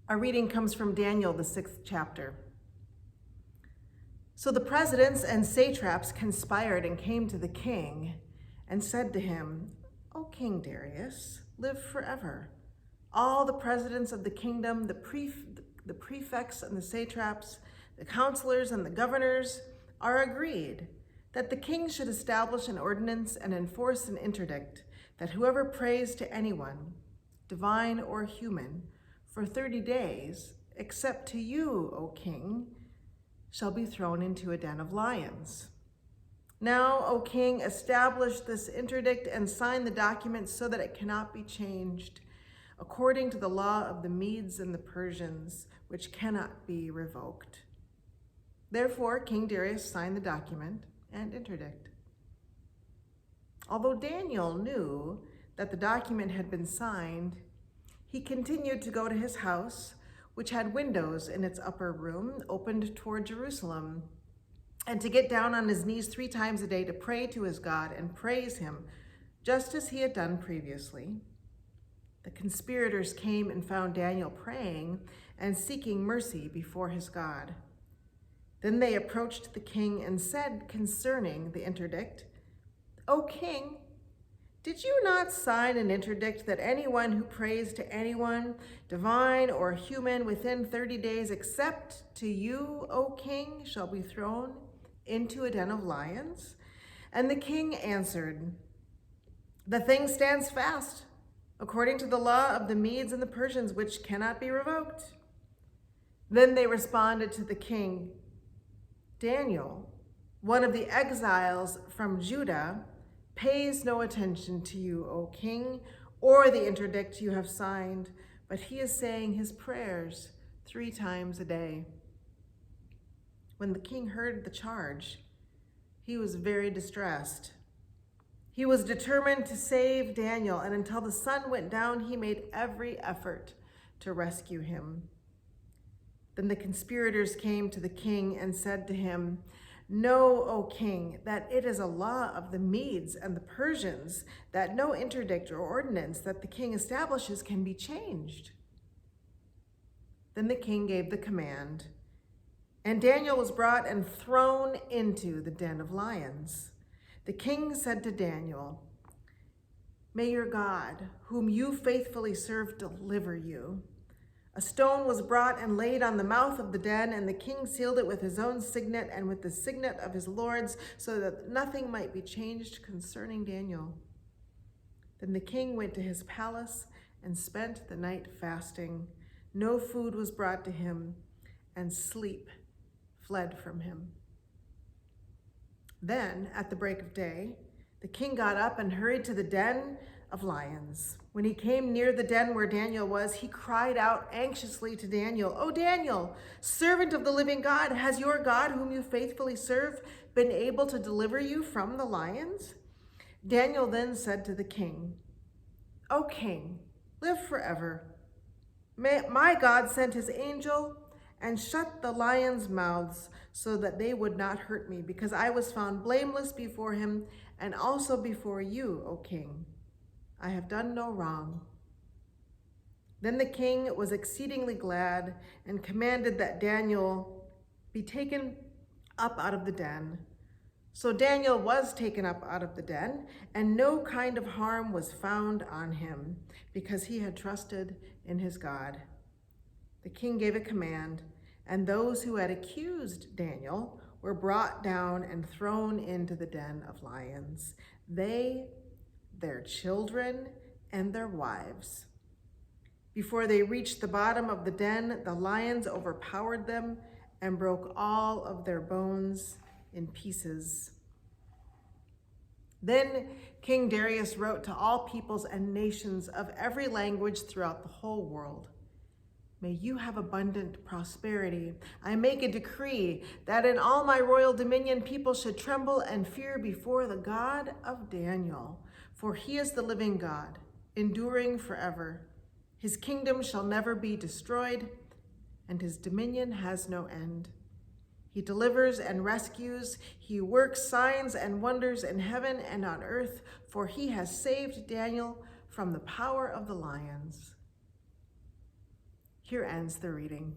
Our reading comes from Daniel, the 6th chapter. So the presidents and satraps conspired and came to the king and said to him, "O King Darius, live forever. All the presidents of the kingdom, the prefects and the satraps, the counselors and the governors are agreed that the king should establish an ordinance and enforce an interdict that whoever prays to anyone, divine or human, for 30 days, except to you, O king, shall be thrown into a den of lions. Now, O king, establish this interdict and sign the document so that it cannot be changed, according to the law of the Medes and the Persians, which cannot be revoked." Therefore, King Darius signed the document and interdict. Although Daniel knew that the document had been signed, he continued to go to his house, which had windows in its upper room opened toward Jerusalem, and to get down on his knees 3 times a day to pray to his God and praise him, just as he had done previously. The conspirators came and found Daniel praying and seeking mercy before his God. Then they approached the king and said concerning the interdict, "O king, did you not sign an interdict that anyone who prays to anyone, divine or human, within 30 days, except to you, O king, shall be thrown into a den of lions?" And the king answered, "The thing stands fast, according to the law of the Medes and the Persians, which cannot be revoked." Then they responded to the king, "Daniel, one of the exiles from Judah, pays no attention to you, O king, or the interdict you have signed, but he is saying his prayers 3 times a day." When the king heard the charge, he was very distressed. He was determined to save Daniel, and until the sun went down, he made every effort to rescue him. Then the conspirators came to the king and said to him, "Know, O king, that it is a law of the Medes and the Persians that no interdict or ordinance that the king establishes can be changed." Then the king gave the command, and Daniel was brought and thrown into the den of lions. The king said to Daniel, "May your God, whom you faithfully serve, deliver you." A stone was brought and laid on the mouth of the den, and the king sealed it with his own signet and with the signet of his lords, so that nothing might be changed concerning Daniel. Then the king went to his palace and spent the night fasting. No food was brought to him, and sleep fled from him. Then, at the break of day, the king got up and hurried to the den of lions. When he came near the den where Daniel was, he cried out anxiously to Daniel, "O Daniel, servant of the living God, has your God, whom you faithfully serve, been able to deliver you from the lions?" Daniel then said to the king, "O king, live forever. My God sent his angel and shut the lions' mouths so that they would not hurt me, because I was found blameless before him and also before you, O king. I have done no wrong." Then the king was exceedingly glad and commanded that Daniel be taken up out of the den. So Daniel was taken up out of the den, and no kind of harm was found on him, because he had trusted in his God. The king gave a command, and those who had accused Daniel were brought down and thrown into the den of lions. They, their children, and their wives. Before they reached the bottom of the den, the lions overpowered them and broke all of their bones in pieces. Then King Darius wrote to all peoples and nations of every language throughout the whole world, "May you have abundant prosperity. I make a decree that in all my royal dominion people should tremble and fear before the God of Daniel, for he is the living God, enduring forever. His kingdom shall never be destroyed, and his dominion has no end. He delivers and rescues. He works signs and wonders in heaven and on earth, for he has saved Daniel from the power of the lions. Here ends the reading.